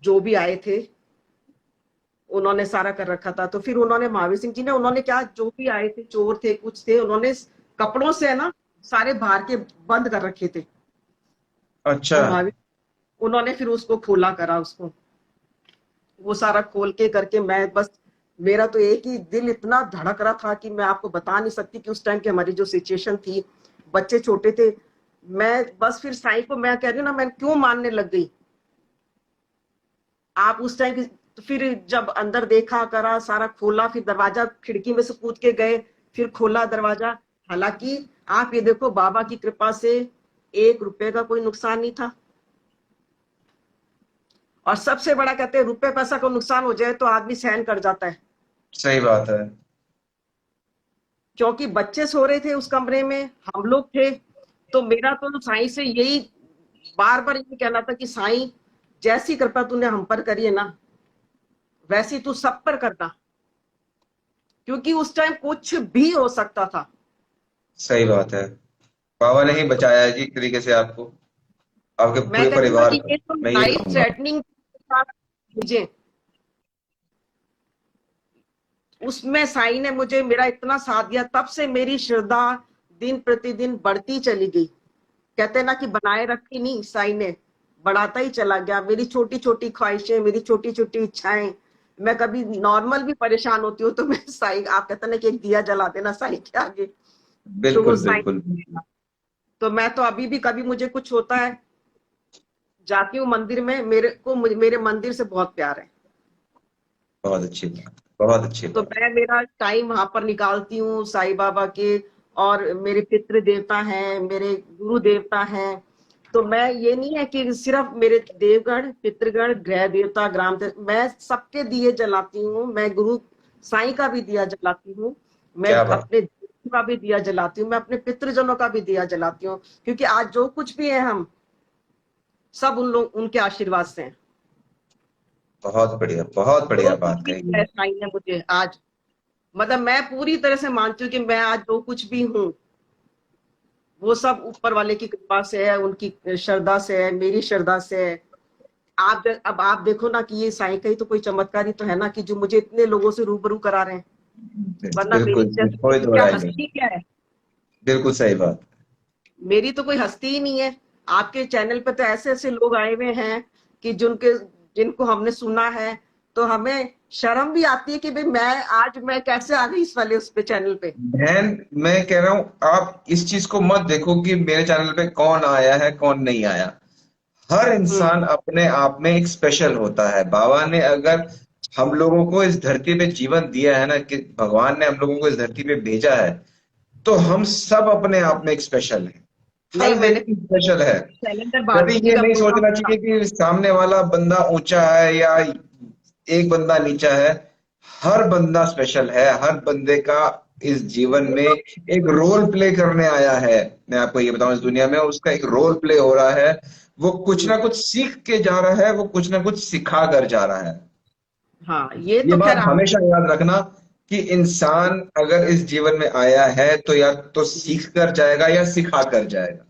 जो भी आए थे उन्होंने सारा कर रखा था। तो फिर उन्होंने, महावीर सिंह जी ने, उन्होंने क्या, जो भी आए थे, चोर थे, कुछ थे, उन्होंने कपड़ों से है ना सारे बाहर के बंद कर रखे थे। अच्छा। और महावीर, उन्होंने फिर उसको खोला करा, उसको वो सारा खोल के करके, मैं बस, मेरा तो एक ही दिल इतना धड़क रहा था कि मैं आपको बता नहीं सकती कि उस टाइम की हमारी जो सिचुएशन थी, बच्चे छोटे थे। मैं बस फिर साईं को, मैं कह रही हूँ ना, मैं क्यों मानने लग गई। आप उस टाइम की, तो फिर जब अंदर देखा करा, सारा खोला, फिर दरवाजा खिड़की में से कूद के गए, फिर खोला दरवाजा। हालांकि आप ये देखो, बाबा की कृपा से 1 रुपए का कोई नुकसान नहीं था। और सबसे बड़ा, कहते हैं, रुपए पैसा का नुकसान हो जाए तो आदमी सहन कर जाता है, सही बात है। क्योंकि बच्चे सो रहे थे उस कमरे में, हम लोग थे। तो मेरा तो साईं से यही बार बार ये कहना था कि साईं, जैसी कृपा तूने हम पर करी है ना, वैसी तू सब पर करना, क्योंकि उस टाइम कुछ भी हो सकता था। सही बात है। बाबा ने ही बचाया है जी, एक तरीके से आपको, आपके मैं पूरे कहती हूँ ना परिवार कि को। ये तो मैं ये लाइफ कहूंगा। थ्रेटनिंग मुझे, उसमें साईं ने मुझे, मेरा इतना साथ दिया, तब से मेरी श्रद्धा दिन प्रतिदिन बढ़ती चली गई। कहते हैं ना कि बनाए रखी नहीं, साईं ने बढ़ाता ही चला गया। मेरी छोटी छोटी ख्वाहिशें, मेरी छोटी छोटी इच्छाएं, मैं कभी नॉर्मल भी परेशान होती हूँ तो मैं साईं, आप कहते हैं ना कि एक दिया जला देना साईं के आगे, तो वो बिल्कुल साईं। बिल्कुल बिल्कुल। तो मैं तो अभी भी कभी मुझे कुछ होता है, जाती हूँ मंदिर में, मेरे को मेरे मंदिर से बहुत प्यार है। बहुत अच्छी बात, बहुत अच्छी तो बात। मैं मेरा टाइम वहां पर निकालती हूँ साईं बाबा के। और मेरे पितृ देवता हैं, मेरे गुरु देवता हैं। तो मैं, ये नहीं है कि सिर्फ मेरे देवगण, पितृगण, ग्रह देवता, ग्राम देवता, मैं सबके दिए जलाती हूँ। मैं गुरु साईं का भी दिया जलाती हूँ, मैं क्या बात। अपने देव का भी दिया जलाती हूँ, मैं अपने पितृजनों का भी दिया जलाती हूँ। क्योंकि आज जो कुछ भी है हम सब उन लोग, उनके आशीर्वाद से हैं। बहुत बढ़िया जो बात कुछ भी कही। है साईं ने मुझे आज, मतलब मैं पूरी तरह से मानती हूँ कि मैं आज जो कुछ भी हूँ, वो सब ऊपर वाले की कृपा से है, उनकी श्रद्धा से है, मेरी श्रद्धा से है। अब आप देखो ना कि ये साईं का ही तो कोई चमत्कार ही तो है ना, कि जो मुझे इतने लोगों से रूबरू करा रहे हैं। वरना बिल्कुल मेरी बिल्कुल, जैसी कोई दो क्या राय नहीं। हस्ती क्या है, बिल्कुल सही बात। मेरी तो कोई हस्ती ही नहीं है। आपके चैनल पे तो ऐसे ऐसे लोग आए हुए हैं कि जिनको हमने सुना है, तो हमें शर्म भी आती है कि भाई मैं कैसे आ गई इस वाले उस पे चैनल पे। बहन, मैं कह रहा हूं, आप इस चीज को मत देखो कि मेरे चैनल पे कौन आया है कौन नहीं आया। हर हम्म। इंसान अपने आप में एक स्पेशल होता है। बाबा ने अगर हम लोगों को इस धरती पे जीवन दिया है ना, कि भगवान ने हम लोगों को इस धरती पे भेजा है, तो हम सब अपने आप में एक स्पेशल है। नहीं, हर मैंने व्यक्ति स्पेशल है। शैलेंद्र कभी भारती जी ये का नहीं प्रोग्राम सोचना सुना। चाहिए कि सामने वाला बंदा ऊंचा है या एक बंदा नीचा है। हर बंदा स्पेशल है। हर बंदे का इस जीवन में एक रोल प्ले करने आया है। मैं आपको ये बताऊं, इस दुनिया में उसका एक रोल प्ले हो रहा है। वो कुछ हम्म। ना कुछ सीख के जा रहा है, वो कुछ ना कुछ सिखा कर जा रहा है। हाँ, ये ये तो बात खैर आप। हमेशा याद रखना कि इंसान अगर इस जीवन में आया है तो या तो सीख कर जाएगा या सिखा कर जाएगा।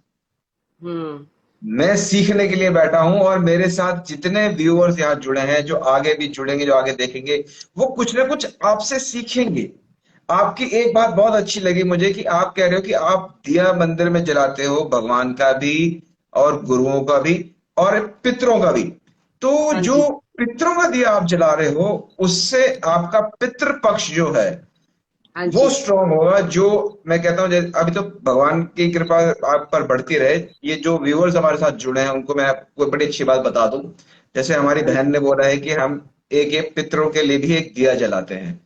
हम्म। मैं सीखने के लिए बैठा हूं, और मेरे साथ जितने व्यूअर्स यहाँ जुड़े हैं, जो आगे भी जुड़ेंगे, जो आगे देखेंगे, वो कुछ ना कुछ आपसे सीखेंगे। आपकी एक बात बहुत अच्छी लगी मुझे कि आप कह रहे हो कि आप दिया मंदिर में जलाते हो, भगवान का भी और गुरुओं का भी और पितरों का भी। तो हाँ जो जी। पितरों का दिया आप जला रहे हो, उससे आपका पितृ पक्ष जो है हाँ वो जी। स्ट्रांग होगा। जो मैं कहता हूँ, अभी तो भगवान की कृपा आप पर बढ़ती रहे। ये जो व्यूअर्स हमारे साथ जुड़े हैं, उनको मैं आपको बड़ी अच्छी बात बता दूं। जैसे हमारी हाँ बहन जी। ने बोला है कि हम एक पितरों के लिए भी एक दिया जलाते हैं।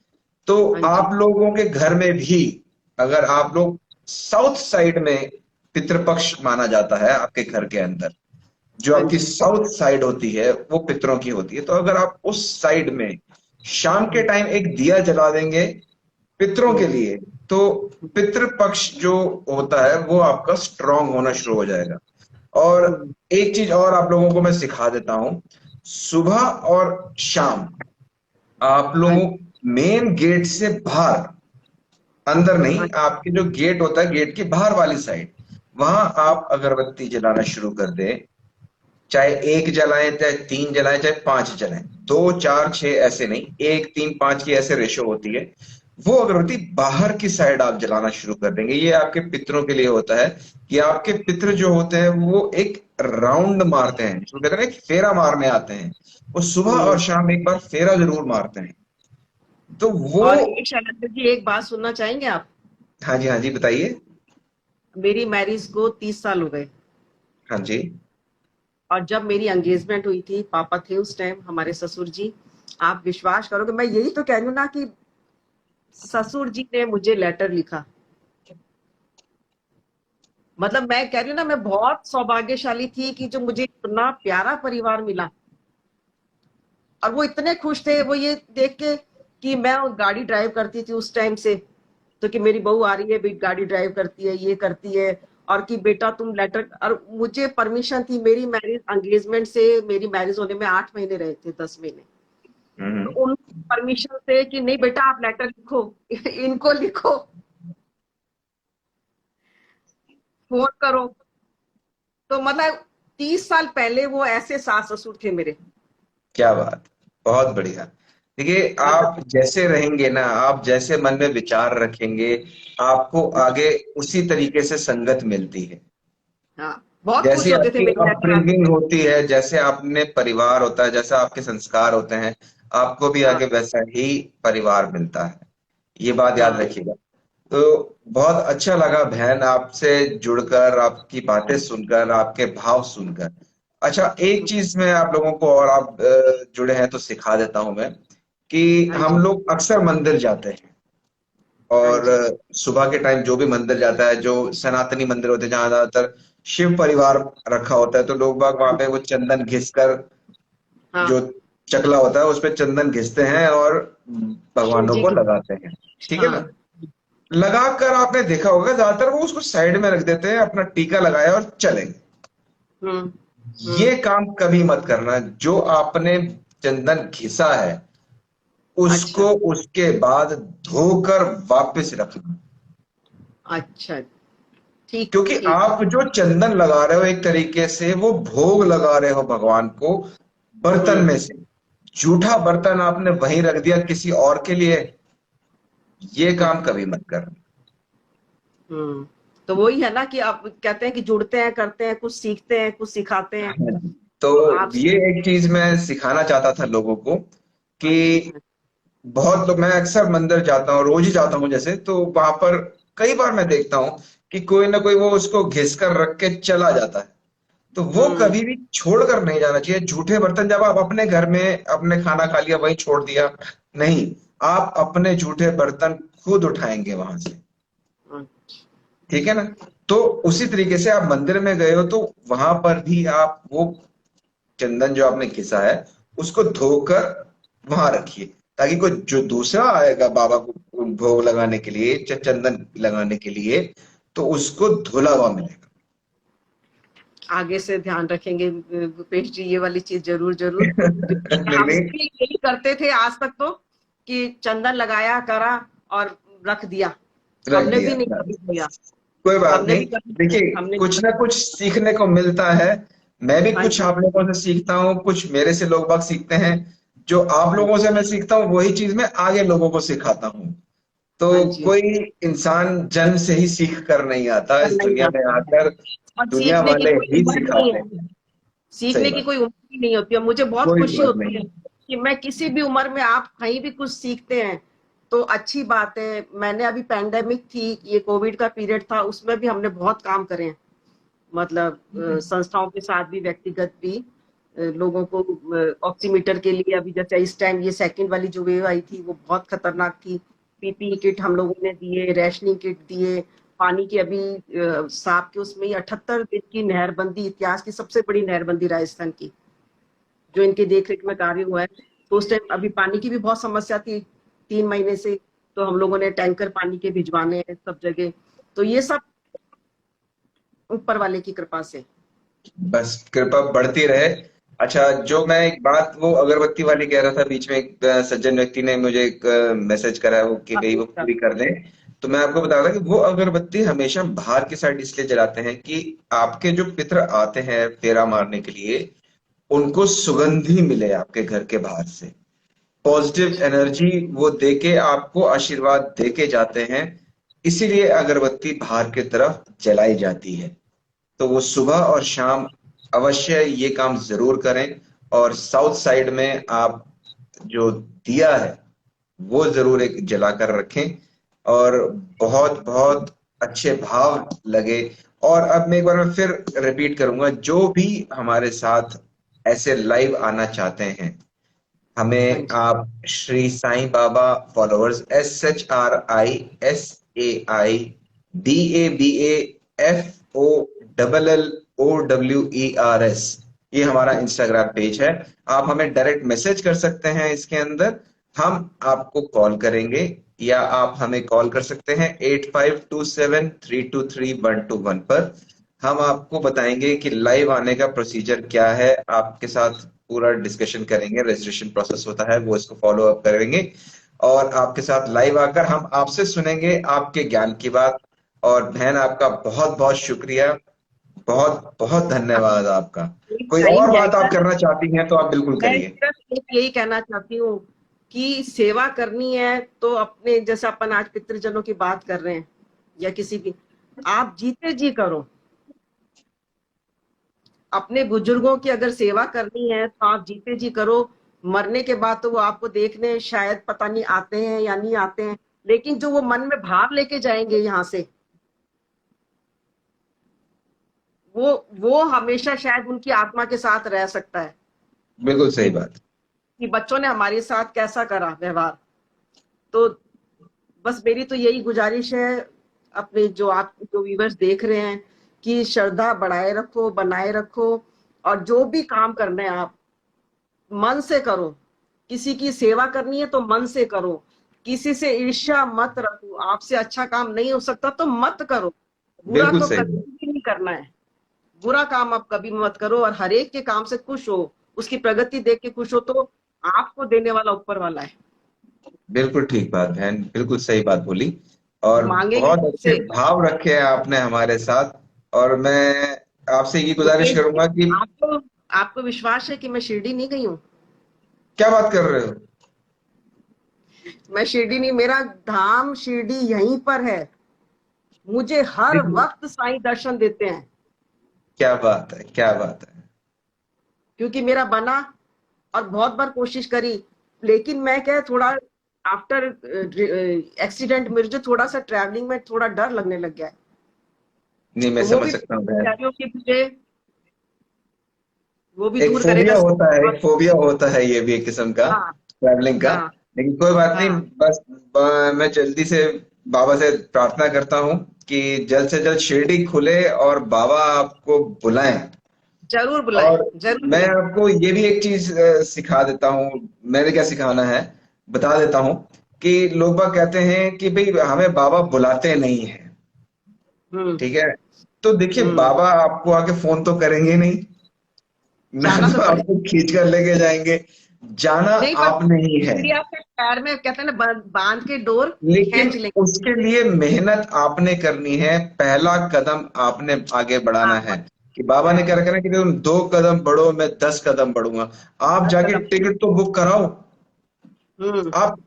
तो हाँ जी। आप लोगों के घर में भी, अगर आप लोग साउथ साइड में पितृपक्ष माना जाता है आपके घर के अंदर। जो हाँ आपकी जी। साउथ साइड होती है वो पितरों की होती है। तो अगर आप उस साइड में शाम के हम्म, टाइम एक दिया जला देंगे पितरों के हम्म, लिए, तो पितृ पक्ष जो होता है वो आपका स्ट्रांग होना शुरू हो जाएगा। और हम्म, एक चीज और आप लोगों को मैं सिखा देता हूं। सुबह और शाम आप हाँ लोगों मेन गेट से बाहर, अंदर नहीं, हाँ आपके जो गेट होता है गेट की बाहर वाली साइड, वहां आप अगरबत्ती जलाना शुरू कर दें। चाहे एक जलाएं, चाहे तीन जलाएं, चाहे पांच जलाएं, दो चार छह ऐसे नहीं, एक तीन पांच की ऐसे रेशो होती है। वो अगरबत्ती बाहर की साइड आप जलाना शुरू कर देंगे। ये आपके पितरों के लिए होता है कि आपके पितर जो होते हैं वो एक राउंड मारते हैं, जिसको कहते हैं ना, एक फेरा मारने आते हैं। वो सुबह और हम्म। शाम एक बार फेरा जरूर मारते हैं। तो वो। और एक शैलेंद्र जी, एक बात सुनना चाहेंगे आप? हाँ जी, हाँ जी, बताइए। मेरी मैरिज को 30 साल हो गए। हाँ जी। और जब मेरी एंगेजमेंट हुई थी, पापा थे उस टाइम, हमारे ससुर जी। आप विश्वास करोगे, मैं यही तो कह रही हूँ ना कि ससुर जी ने मुझे लेटर लिखा। मतलब मैं कह रही हूँ ना, मैं बहुत सौभाग्यशाली थी कि जो मुझे इतना प्यारा परिवार मिला। और वो इतने खुश थे, वो ये देख के कि मैं गाड़ी ड्राइव करती थी उस टाइम से। तो कि मेरी बहू आ रही है, गाड़ी ड्राइव करती है, ये करती है। और कि बेटा तुम लेटर, और मुझे परमिशन थी, मेरी मैरिज एंगेजमेंट से मेरी मैरिज होने में 8 महीने रहे थे, 10 महीने। तो हम्म। उन परमिशन से कि नहीं बेटा आप लेटर लिखो, इनको लिखो, फोन करो। तो मतलब 30 साल पहले वो ऐसे सास ससुर थे मेरे। क्या बात, बहुत बढ़िया। देखिए, मतलब आप जैसे रहेंगे ना, आप जैसे मन में विचार रखेंगे, आपको आगे उसी तरीके से संगत मिलती है। हाँ, बहुत खुश जैसी होते थे आपकी मेरे लेटर आते अपब्रिंगिंग थे। होती है, जैसे आपने परिवार होता है, जैसा आपके संस्कार होते हैं, आपको भी हाँ आगे वैसा ही परिवार मिलता है। ये बात याद हाँ। रखिएगा। तो बहुत अच्छा लगा बहन आपसे जुड़कर, आपकी बातें सुनकर, आपके भाव सुनकर। अच्छा, एक चीज मैं आप लोगों को, और आप जुड़े हैं तो सिखा देता हूं मैं, कि हाँ हम जी। लोग अक्सर मंदिर जाते हैं। हाँ और जी। सुबह के टाइम जो भी मंदिर जाता है, जो सनातनी मंदिर होते हैं जहां ज्यादातर शिव परिवार रखा होता है, तो लोग बाग वहां पे वो चंदन घिस कर, हाँ। जो चकला होता है उस पे चंदन घिसते हैं और शिव भगवानों जी को की। लगाते हैं। ठीक है हाँ। ना? लगाकर आपने देखा होगा ज्यादातर वो उसको साइड में रख देते हैं, अपना टीका लगाया और चले गए। हम्म। ये हम्म। काम कभी मत करना। जो आपने चंदन घिसा है उसको अच्छा। उसके बाद धोकर वापस रखना। अच्छा। ठीक क्योंकि ठीक। आप जो चंदन लगा रहे हो एक तरीके से वो भोग लगा रहे हो भगवान को, बर्तन हम्म। में से। झूठा बर्तन आपने वहीं रख दिया किसी और के लिए। ये काम ओके। कभी मत करना। हम्म। तो वही है ना कि आप कहते हैं कि जुड़ते हैं, करते हैं, कुछ सीखते हैं, कुछ सिखाते हैं। तो तो आप। ये एक चीज मैं सिखाना चाहता था लोगों को, कि बहुत लोग, मैं अक्सर मंदिर जाता हूँ, रोज ही जाता हूँ जैसे, तो वहां पर कई बार मैं देखता हूँ कि कोई ना कोई वो उसको घिस कर रख के चला जाता है। तो वो हम्म। कभी भी छोड़कर नहीं जाना चाहिए। झूठे बर्तन जब आप अपने घर में अपने खाना खा लिया वहीं छोड़ दिया, नहीं, आप अपने झूठे बर्तन खुद उठाएंगे वहां से। अच्छा। ठीक है ना? तो उसी तरीके से आप मंदिर में गए हो तो वहां पर भी आप वो चंदन जो आपने घिसा है उसको धोकर वहां रखिए, ताकि कोई जो दूसरा आएगा बाबा को भोग लगाने के लिए, चंदन लगाने के लिए, तो उसको धुला हुआ मिलेगा। आगे से ध्यान रखेंगे भूपेश जी, ये वाली चीज जरूर जरूर। क्योंकि नहीं हम नहीं, भी यही करते थे आज तक तो, कि चंदन लगाया, करा और रख दिया। रख हमने दिया भी नहीं कभी बस। किया। कोई बात हमने नहीं। भी कभी देखिए, हमने कुछ ना कुछ सीखने को मिलता है। मैं भी हाँ कुछ जी। आप लोगों से सीखता हूँ, कुछ मेरे से लोग बाग सीखते हैं। जो आप हाँ लोगों से मैं सीखता हूँ वही चीज मैं आगे लोगों को सिखाता हूँ। तो हाँ जी। कोई इंसान जन्म से ही सीख कर नहीं आता, इस करना ही दुनिया में आता है। आकर और दुनिया सीखने की वाले कोई ही उम्र नहीं सिखाते है। हैं। सही सीखने की बात। कोई उम्र ही नहीं होती है। मुझे बहुत कोई खुशी बात होती है नहीं। कि मैं किसी भी उम्र में, आप कहीं भी कुछ सीखते हैं तो अच्छी बात है। मैंने अभी पैंडेमिक थी, ये कोविड का पीरियड था, उसमें भी हमने बहुत काम करे हैं। मतलब संस्थाओं के साथ भी, व्यक्तिगत भी। लोगों को ऑक्सीमीटर के लिए, अभी जैसे इस टाइम ये सेकंड वाली जो वेव आई थी वो बहुत खतरनाक थी। पीपीई किट हम लोगों ने दिए, रेशनिंग किट दिए। पानी की अभी सांप के उसमें 78 दिन की नहरबंदी, इतिहास की सबसे बड़ी नहरबंदी राजस्थान की, जो इनके देख रेख में कार्य हुआ है। तो उस टाइम अभी पानी की भी बहुत समस्या थी 3 महीने से, तो हम लोगों ने टैंकर पानी के भिजवाने हैं सब जगह। तो ये सब ऊपर वाले की कृपा से। बस कृपा बढ़ती रहे। अच्छा, जो मैं एक बात वो अगरबत्ती वाली कह रहा था, बीच में एक सज्जन व्यक्ति ने मुझे एक मैसेज करा वो कि भाई वो पूरी कर दें। तो मैं आपको बता रहा कि वो अगरबत्ती हमेशा बाहर की साइड इसलिए जलाते हैं कि आपके जो पितर आते हैं फेरा मारने के लिए, उनको सुगंधी मिले आपके घर के बाहर से, पॉजिटिव एनर्जी वो देके आपको आशीर्वाद देके जाते हैं। इसीलिए अगरबत्ती बाहर की तरफ जलाई जाती है। तो वो सुबह और शाम अवश्य ये काम जरूर करें। और साउथ साइड में आप जो दिया है वो जरूर एक जलाकर रखें। और बहुत बहुत अच्छे भाव लगे। और अब मैं एक बार मैं फिर रिपीट करूंगा, जो भी हमारे साथ ऐसे लाइव आना चाहते हैं, हाँ हमें जी। आप श्री साईं बाबा फॉलोअर्स, SHRISAIBAFOLLOWERS, ये हमारा इंस्टाग्राम पेज है। आप हमें डायरेक्ट मैसेज कर सकते हैं इसके अंदर, हम आपको कॉल करेंगे। या आप हमें कॉल कर सकते हैं 8527323121 पर। हम आपको बताएंगे कि लाइव आने का प्रोसीजर क्या है, आपके साथ पूरा डिस्कशन करेंगे, रजिस्ट्रेशन प्रोसेस होता है वो, इसको फॉलो अप करेंगे। और आपके साथ लाइव आकर हम आपसे सुनेंगे आपके ज्ञान की बात। और बहन आपका बहुत बहुत शुक्रिया, बहुत बहुत धन्यवाद आपका। कोई टाइम और है बात आप क्या? करना चाहती हैं तो आप बिल्कुल मैं करिए। सिर्फ एक यही कहना चाहती हूँ कि सेवा करनी है तो अपने, जैसे अपन आज पितृजनों की बात कर रहे हैं या किसी भी, आप जीते जी करो। अपने बुजुर्गों की अगर सेवा करनी है तो आप जीते जी करो। मरने के बाद तो वो आपको देखने शायद पता नहीं आते हैं या नहीं आते हैं, लेकिन जो वो मन में भाव लेके जाएंगे यहाँ से, वो हमेशा शायद उनकी आत्मा के साथ रह सकता है बिल्कुल कि सही बात। बच्चों ने हमारे साथ कैसा करा व्यवहार। तो बस मेरी तो यही गुजारिश है, अपने जो आप जो व्यूवर्स देख रहे हैं, कि श्रद्धा बढ़ाए रखो, बनाए रखो। और जो भी काम करना है आप मन से करो। किसी की सेवा करनी है तो मन से करो। किसी से ईर्ष्या मत रखो। आपसे अच्छा काम नहीं हो सकता तो मत करो। बुरा बिल्कुल तो सही कभी बात। भी नहीं करना है। बुरा काम आप कभी मत करो, और हर एक के काम से खुश हो, उसकी प्रगति देख के खुश हो, तो आपको देने वाला ऊपर वाला है। बिल्कुल ठीक बात बहन, बिल्कुल सही बात बोली। और मांगेंगे बहुत अच्छे मुझसे भाव रखे हैं आपने हमारे साथ। और मैं आपसे ये गुजारिश मुकेश जी। करूंगा कि, आपको आपको विश्वास है कि मैं शिरडी नहीं गई हूँ? क्या बात कर रहे हो? मैं शिरडी नहीं, मेरा धाम शिरडी यहीं पर है। मुझे हर देखिए, वक्त साईं दर्शन देते हैं, क्या बात है, क्या बात है। क्योंकि मेरा बना, और बहुत बार कोशिश करी, लेकिन मैं क्या, थोड़ा आफ्टर एक्सीडेंट मुझे थोड़ा सा ट्रैवलिंग में थोड़ा डर लगने लग गया है। नहीं, मैं तो समझ सकता हूँ बहन। वो भी एक दूर करेगा। फोबिया होता है, एक फोबिया होता है ये भी एक किस्म का, हाँ ट्रैवलिंग का। हाँ लेकिन कोई बात नहीं। हाँ। बस मैं जल्दी से बाबा से प्रार्थना करता हूँ कि जल्द से जल्द शिरडी खुले और बाबा आपको बुलाएं। जरूर बुलाएं, और जरूर मैं बुलाएं। आपको ये भी एक चीज सिखा देता हूँ। मैंने क्या सिखाना है बता देता हूँ। कि लोग बाग कहते हैं कि भाई हमें बाबा बुलाते नहीं है। हम्म ठीक है। तो देखिए, हम्म। बाबा आपको आके फोन तो करेंगे नहीं, ना जाना तो तो पड़े। आपको खींच कर लेके जाएंगे। जाना नहीं, पर आपने ही है। सीढ़ी आपके पैर में कहते हैं ना, बांध के डोर लेकिन खींच लेंगे। उसके लिए मेहनत आपने करनी है, पहला कदम आपने आगे बढ़ाना हाँ, है। कि बाबा ने क्या रखा ना कि तुम 2 कदम बढ़ो, मैं 10 कदम बढ़ूंगा। आप 10 जाके कदम। टिकट तो बुक कराओ। हम्म। आप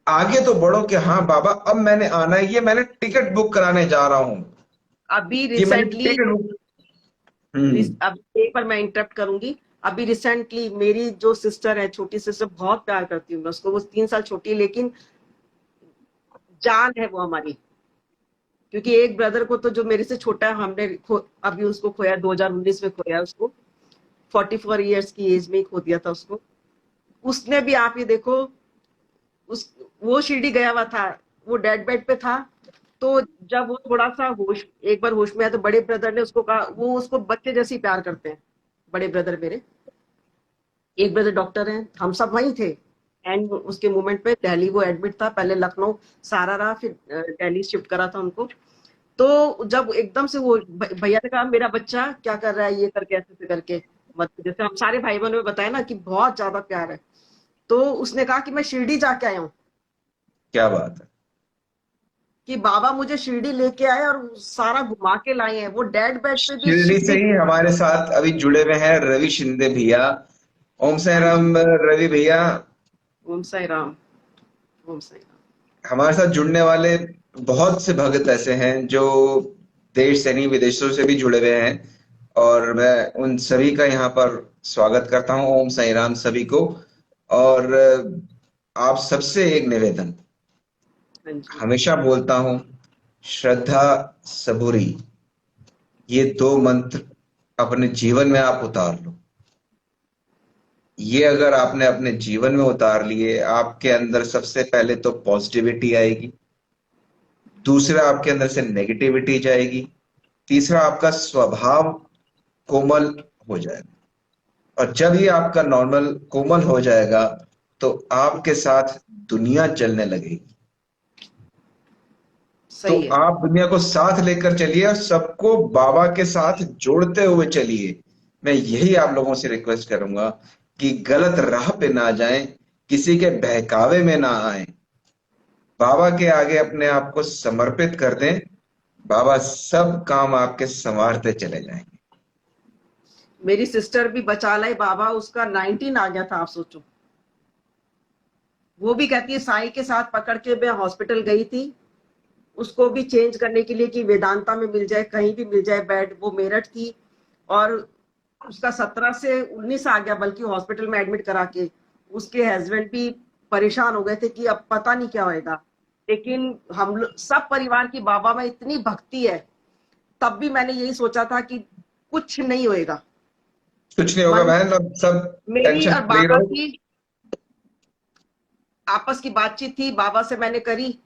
आगे तो बढ़ो कि हाँ बाबा अब मैंने आना है, ये मैंने टिकट बुक कराने जा रहा हूँ। अभी ये मैंने रिसेंटली, टिकट बुक। हम्म। अब एक बार मैं इंटरप्ट करूंगी। अभी रिसेंटली मेरी जो सिस्टर है, छोटी सिस्टर, बहुत प्यार करती हूँ मैं उसको, वो 3 साल छोटी है, लेकिन जान है वो हमारी। क्योंकि एक ब्रदर को तो जो मेरे से छोटा है, अभी उसको खोया, 2019 में खोया उसको। 44 ईयर्स की एज में ही खो दिया था उसको। उसने भी, आप ये देखो, उस वो शिरडी गया हुआ था, वो डेड बेड पे था, तो जब वो थोड़ा सा होश एक बार होश में आया तो बड़े ब्रदर ने उसको कहा, वो उसको बच्चे जैसे ही प्यार करते हैं, बड़े ब्रदर मेरे। एक ब्रदर डॉक्टर हैं, हम सब वहीं थे। एंड उसके मोमेंट पे दिल्ली वो एडमिट था, पहले लखनऊ सहारा रहा, फिर दिल्ली शिफ्ट करा था उनको। तो जब एकदम से वो भैया ने कहा मेरा बच्चा क्या कर रहा है, ये करके ऐसे ऐसे करके, मतलब जैसे हम सारे भाई बहनों में बताया ना कि बहुत ज्यादा प्यार है। तो उसने कहा कि मैं शिरडी जाके आया हूँ, क्या बात है। कि बाबा मुझे शिरडी लेके आए और सारा घुमा के लाए हैं, वो डेड बेड पे भी शिरडी से शिरडी। ही हमारे साथ अभी जुड़े हुए हैं रवि शिंदे भैया। ओम साई हाँ जी। राम रवि भैया। ओम साई राम। ओम साई राम। हमारे साथ जुड़ने वाले बहुत से भक्त ऐसे हैं जो देश से नहीं विदेशों से भी जुड़े हुए हैं, और मैं उन सभी का यहाँ पर स्वागत करता हूँ। ओम साई राम सभी को। और आप सबसे एक निवेदन, हाँ जी। हमेशा बोलता हूँ, श्रद्धा, सबूरी, ये दो मंत्र अपने जीवन में आप उतार लो। ये अगर आपने अपने जीवन में उतार लिए, आपके अंदर सबसे पहले तो पॉजिटिविटी आएगी, दूसरा आपके अंदर से नेगेटिविटी जाएगी, तीसरा आपका स्वभाव कोमल हो जाएगा। और जब ये आपका नॉर्मल कोमल हो जाएगा तो आपके साथ दुनिया चलने लगेगी। तो सही है। आप दुनिया को साथ लेकर चलिए और सबको बाबा के साथ जोड़ते हुए चलिए। मैं यही आप लोगों से रिक्वेस्ट करूंगा कि गलत राह पे ना जाएं, किसी के बहकावे में ना आए, बाबा के आगे अपने आप को समर्पित कर दें। बाबा सब काम आपके संवारते चले जाएंगे। मेरी सिस्टर भी बचा लाई बाबा, उसका 19 आ गया था, आप सोचो। वो भी कहती है साईं के साथ पकड़ के मैं हॉस्पिटल गई थी, उसको भी चेंज करने के लिए कि वेदांता में मिल जाए, कहीं भी मिल जाए बेड। वो मेरठ थी और उसका 17 से 19 आ गया, बल्कि हॉस्पिटल में एडमिट करा के। उसके हस्बैंड भी परेशान हो गए थे कि अब पता नहीं क्या होएगा। लेकिन हम सब परिवार की बाबा में इतनी भक्ति है, तब भी मैंने यही सोचा था कि कुछ नहीं होएगा। कुछ नहीं होगा मन बहन, अब सब मेरी टेंशन और फ्री बाबा रहो। की आपस की बातचीत थी, बाबा से मैंने करी।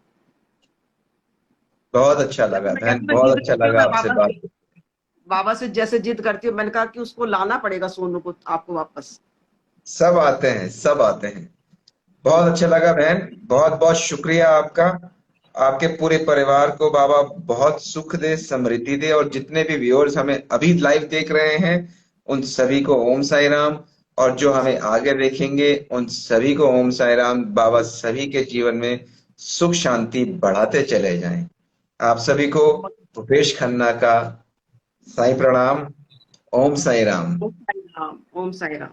बहुत अच्छा जैसे लगा मैं बहन, कहती हूँ, मैं बहुत जिद अच्छा करती हूँ, लगा मैं आपसे बात। बाबा से जैसे जिद करती हूँ, मैंने कहा कि उसको लाना पड़ेगा सोनू को आपको वापस। सब आते हैं, सब आते हैं। बहुत अच्छा लगा बहन, बहुत बहुत शुक्रिया आपका। आपके पूरे परिवार को बाबा बहुत सुख दे, समृद्धि दे, और जितने भी व्यूअर्स हमें अभी लाइव देख रहे हैं उन सभी को ओम साई राम, और जो हमें आगे देखेंगे उन सभी को ओम साई राम। बाबा सभी के जीवन में सुख शांति बढ़ाते चले जाएं। आप सभी को भूपेश खन्ना का साई प्रणाम। ओम साई राम। ओम साई राम। ओम साई राम।